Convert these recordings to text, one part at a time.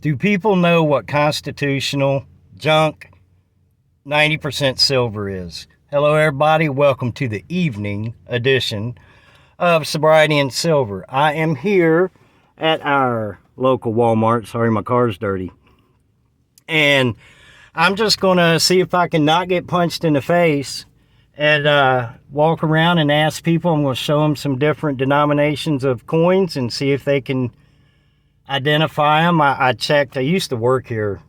Do people know what constitutional junk 90% silver is? Hello, everybody. Welcome to the evening edition of Sobriety and Silver. I am here at our local Walmart. Sorry, my car's dirty. And I'm just going to see if I can not get punched in the face and walk around and ask people. I'm going to show them some different denominations of coins and see if they can identify them. I checked. I used to work here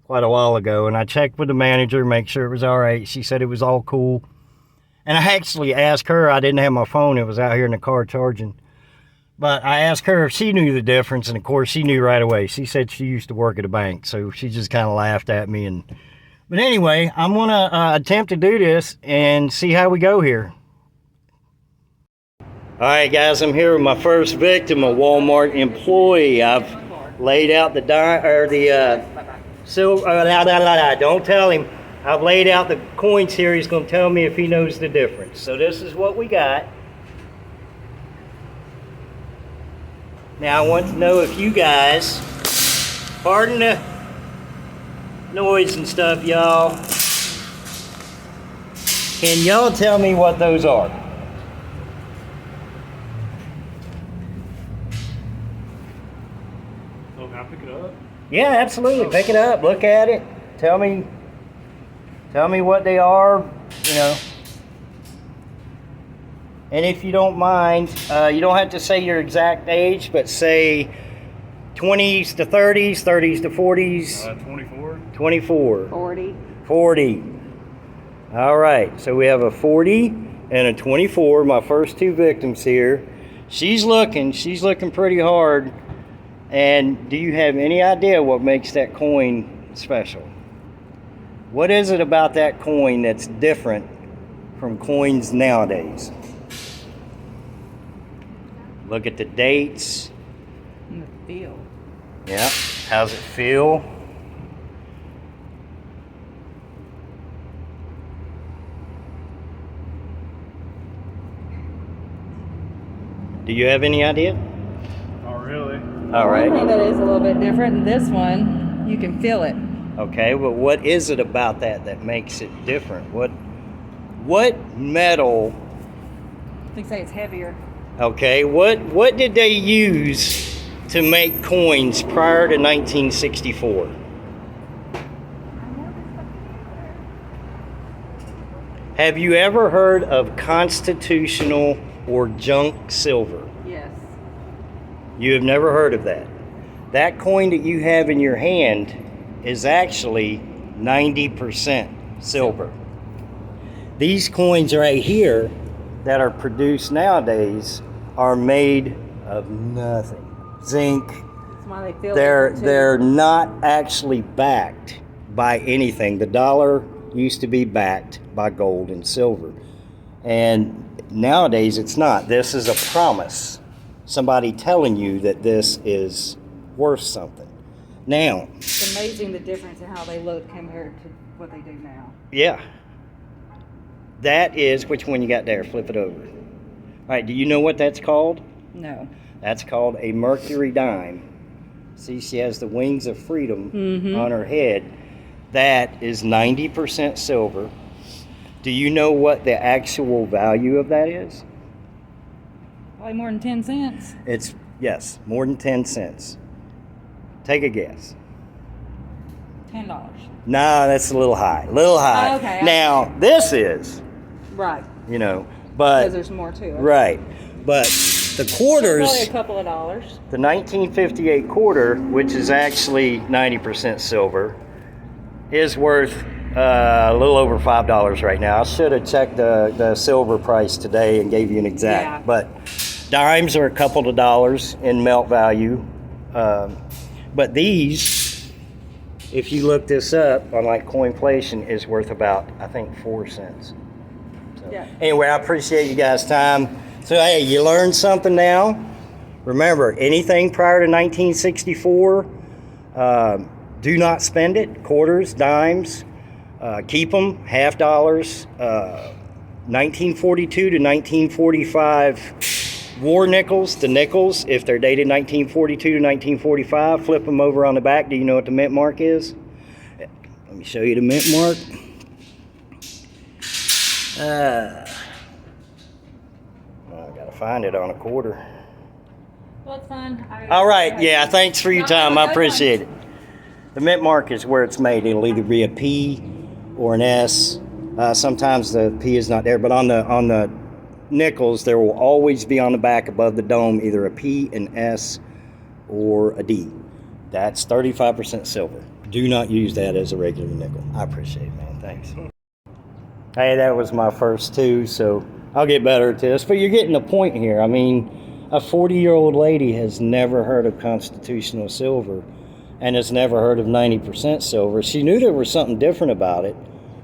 quite a while ago, and I checked with the manager, make sure it was all right. She said it was all cool. And I actually asked her. I didn't have my phone. It was out here in the car charging. But I asked her if she knew the difference, and of course she knew right away. She said she used to work at a bank, so she just kind of laughed at me. But anyway, I'm going to attempt to do this and see how we go here. All right, guys, I'm here with my first victim, a Walmart employee. I've laid out the silver. Don't tell him. I've laid out the coins here. He's going to tell me if he knows the difference. So this is what we got. Now I want to know if you guys, pardon the noise and stuff, y'all. Can y'all tell me what those are? Pick it up? Yeah, absolutely. Pick it up. Look at it. Tell me what they are, you know. And if you don't mind, you don't have to say your exact age, but say 20s to 30s, 30s to 40s. 24. 24. 40. 40. All right. So we have a 40 and a 24. My first two victims here. She's looking pretty hard. And do you have any idea what makes that coin special? What is it about that coin that's different from coins nowadays? Look at the dates. And the feel. Yeah. How's it feel? Do you have any idea? Not really. All right. One thing that is a little bit different in this one, you can feel it. Okay, but what is it about that makes it different? What metal? They say it's heavier. Okay, what did they use to make coins prior to 1964? Have you ever heard of constitutional or junk silver? Yes. You have never heard of that. That coin that you have in your hand is actually 90% silver. These coins right here that are produced nowadays are made of nothing. Zinc. That's why they feel They're not actually backed by anything. The dollar used to be backed by gold and silver. And nowadays it's not. This is a promise. Somebody telling you that this is worth something. Now, It's amazing the difference in how they look compared to what they do now. yeah. That is, which one you got there? Flip it over. All right, do you know what that's called? No. That's called a mercury dime. See, she has the wings of freedom on her head. That is 90% silver. Do you know what the actual value of that is? Probably more than 10 cents. It's, yes, more than 10 cents. Take a guess. $10. No, that's a little high. Oh, okay. Now, this is, Right. you know, Because but, there's more to it. right. But the Probably quarters, a couple of dollars. the 1958 quarter, which is actually 90% silver, is worth a little over $5 right now. I should have checked the silver price today and gave you an exact. Yeah. But dimes are a couple of dollars in melt value. But these, if you look this up on like Coinflation, is worth about, I think, 4 cents. So, Yeah. anyway, I appreciate you guys' time. So, hey, you learned something now. Remember, anything prior to 1964, do not spend it. Quarters, dimes, keep them. Half dollars. 1942 to 1945 war nickels, the nickels, if they're dated 1942 to 1945, flip them over on the back. Do you know what the mint mark is? Let me show you the mint mark. I gotta find it on a quarter. Well, it's fine. All right, yeah, thanks for your time. I appreciate it. The mint mark is where it's made. It'll either be a P or an S. Sometimes the P is not there, but on the nickels, there will always be on the back above the dome either a P, an S, or a D. That's 35% silver. Do not use that as a regular nickel. I appreciate it, man. Thanks. Hey, that was my first two, so I'll get better at this. But you're getting the point here. I mean, a 40-year-old lady has never heard of constitutional silver and has never heard of 90% silver. She knew there was something different about it,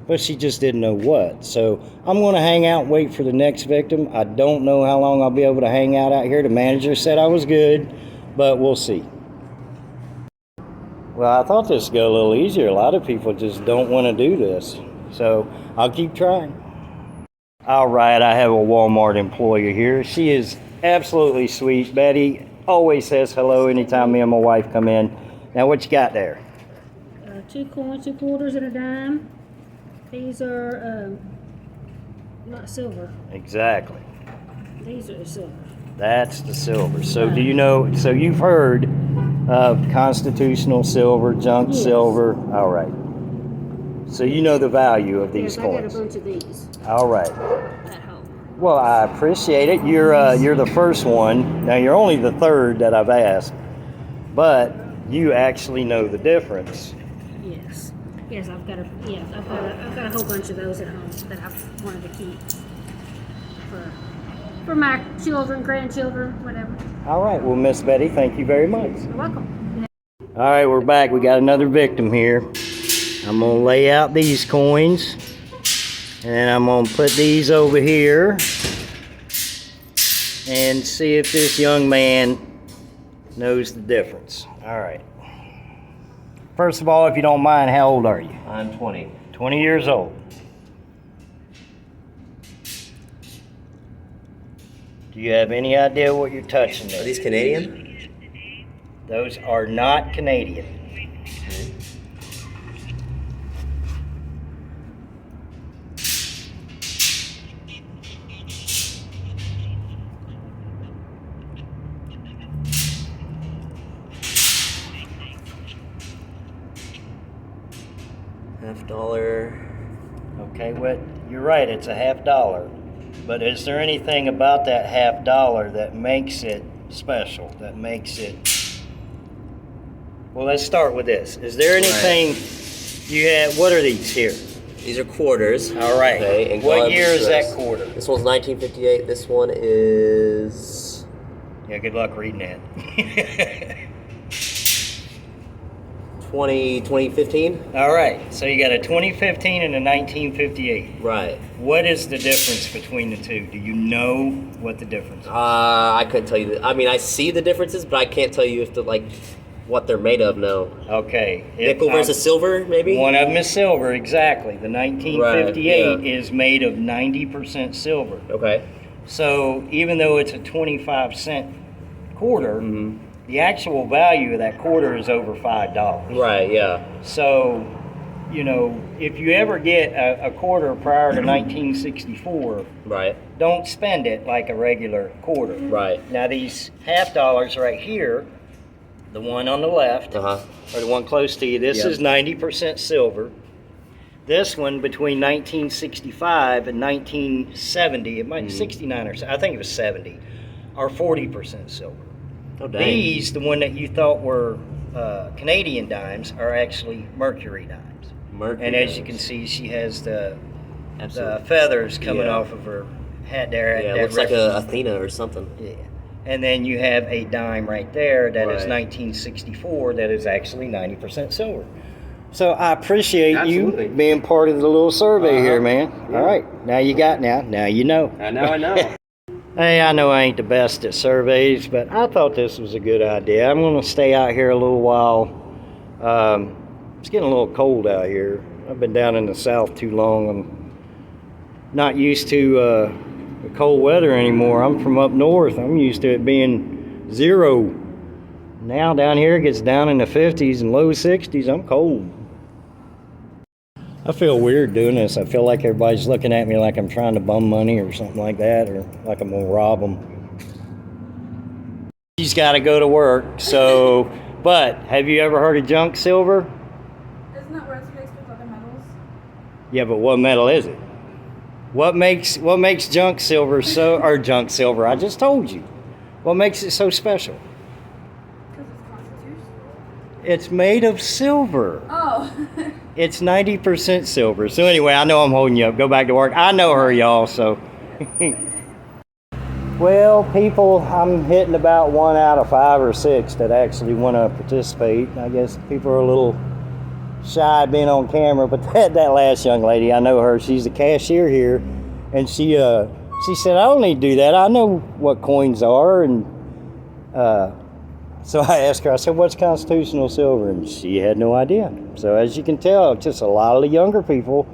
but she just didn't know what. So I'm going to hang out and wait for the next victim. I don't know how long I'll be able to hang out here. The manager said I was good, but we'll see. Well, I thought this would go a little easier. A lot of people just don't want to do this. So I'll keep trying. All right, I have a Walmart employee here. She is absolutely sweet. Betty always says hello anytime me and my wife come in. Now, what you got there? 2 coins, 2 quarters, and a dime. These are not silver. Exactly. These are silver. That's the silver. So do you know, so you've heard of constitutional silver, junk Yes. silver. All right. So you know the value of these Yes, I got a coins. bunch of these All right. at home. Well, I appreciate it. You're the first one. Now you're only the third that I've asked, but you actually know the difference. Yes. Yes, I've got a whole bunch of those at home that I've wanted to keep for my children, grandchildren, whatever. All right. Well, Miss Betty, thank you very much. You're welcome. All right, we're back. We got another victim here. I'm gonna lay out these coins, and I'm gonna put these over here and see if this young man knows the difference. All right. First of all, if you don't mind, how old are you? I'm 20. 20 years old. Do you have any idea what you're touching Are there? these Canadian? Those are not Canadian. $50. Okay, well, you're right, it's a $50. But is there anything about that $50 that makes it special, that makes it... Well, let's start with this. Is there anything you have... What are these here? These are quarters. All right. Okay, and What gloves year is strips. that quarter? This one's 1958. This one is Yeah, good luck reading that. 2015. All right, so you got a 2015 and a 1958. Right. What is the difference between the two? Do you know what the difference is? I couldn't tell you that. I mean, I see the differences, but I can't tell you if the what they're made of. No. Okay. Nickel versus silver, maybe. One of them is silver, exactly. The 1958 Right, yeah. is made of 90% silver. Okay. So even though it's a 25-cent quarter, Mm-hmm. the actual value of that quarter is over $5. Right. Yeah. So, you know, if you ever get a quarter prior to 1964, Right. don't spend it like a regular quarter. Right. Now these $50 right here, the one on the left, Uh-huh. or the one close to you, this Yep. is 90% silver. This one between 1965 and 1970, it might be 69 or so, I think it was 70, are 40% silver. Oh, dang. These, the one that you thought were Canadian dimes, are actually mercury dimes. Mercury. And as you dimes. can see, she has the Absolutely. feathers coming Yeah. off of her hat there. Yeah, that it looks like rep- a Athena or something. Yeah. And then you have a dime right there that is Right. 1964 that is actually 90% silver. So I appreciate Absolutely. you being part of the little survey here, man. Yeah. All right. Now you got now you know. I know. Hey, I know I ain't the best at surveys, but I thought this was a good idea. I'm going to stay out here a little while. It's getting a little cold out here. I've been down in the south too long. I'm not used to the cold weather anymore. I'm from up north. I'm used to it being 0. Now down here it gets down in the 50s and low 60s. I'm cold. I feel weird doing this. I feel like everybody's looking at me like I'm trying to bum money or something like that, or like I'm gonna rob them. She's got to go to work, so. But have you ever heard of junk silver? Isn't that where it's mixed with other metals? Yeah, but what metal is it? What makes junk silver so, or junk silver? I just told you. What makes it so special? Because it's constitutional. It's made of silver. Oh. It's 90% silver. So anyway, I know I'm holding you up. Go back to work. I know her, y'all, so. Well, people, I'm hitting about 1 out of 5 or 6 that actually want to participate. I guess people are a little shy being on camera, but that last young lady, I know her. She's the cashier here, and she said, I don't need to do that. I know what coins are, and so I asked her, I said, what's constitutional silver? And she had no idea. So as you can tell, just a lot of the younger people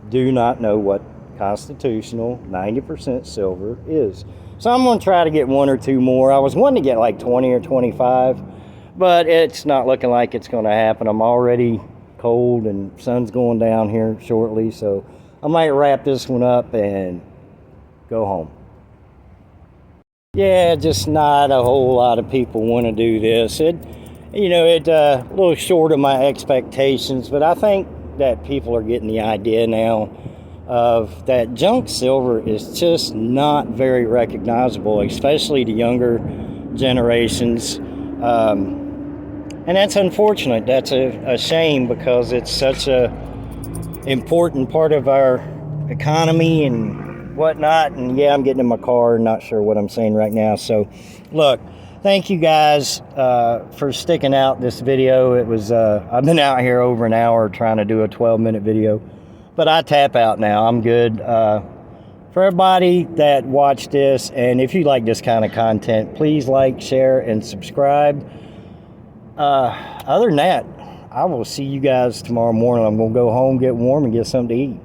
do not know what constitutional 90% silver is. So I'm going to try to get 1 or 2 more. I was wanting to get like 20 or 25, but it's not looking like it's going to happen. I'm already cold and sun's going down here shortly, so I might wrap this one up and go home. Yeah, just not a whole lot of people want to do this. It a little short of my expectations, but I think that people are getting the idea now of that junk silver is just not very recognizable, especially the younger generations. And that's unfortunate. That's a shame, because it's such a important part of our economy and whatnot. And yeah, I'm getting in my car, not sure what I'm saying right now. So look, thank you guys for sticking out this video. It was I've been out here over an hour trying to do a 12-minute video, but I tap out now. I'm good. For everybody that watched this, and if you like this kind of content, please like, share, and subscribe. Other than that, I will see you guys tomorrow morning. I'm going to go home, get warm, and get something to eat.